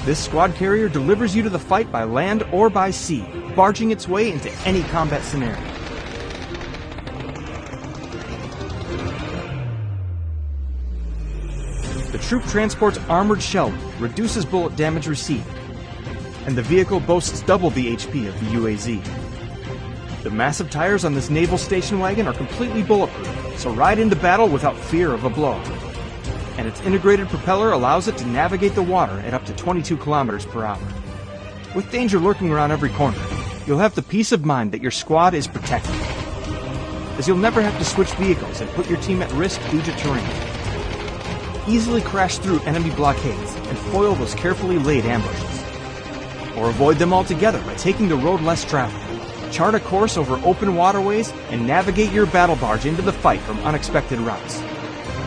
This squad carrier delivers you to the fight by land or by sea, barging its way into any combat scenario. The troop transport's armored shell reduces bullet damage received, and the vehicle boasts double the HP of the UAZ. The massive tires on this naval station wagon are completely bulletproof, so ride into battle without fear of a blow. And its integrated propeller allows it to navigate the water at up to 22 kilometers per hour. With danger lurking around every corner, you'll have the peace of mind that your squad is protected, as you'll never have to switch vehicles and put your team at risk due to terrain. Easily crash through enemy blockades and foil those carefully laid ambushes. Or avoid them altogether by taking the road less traveled. Chart a course over open waterways and navigate your battle barge into the fight from unexpected routes.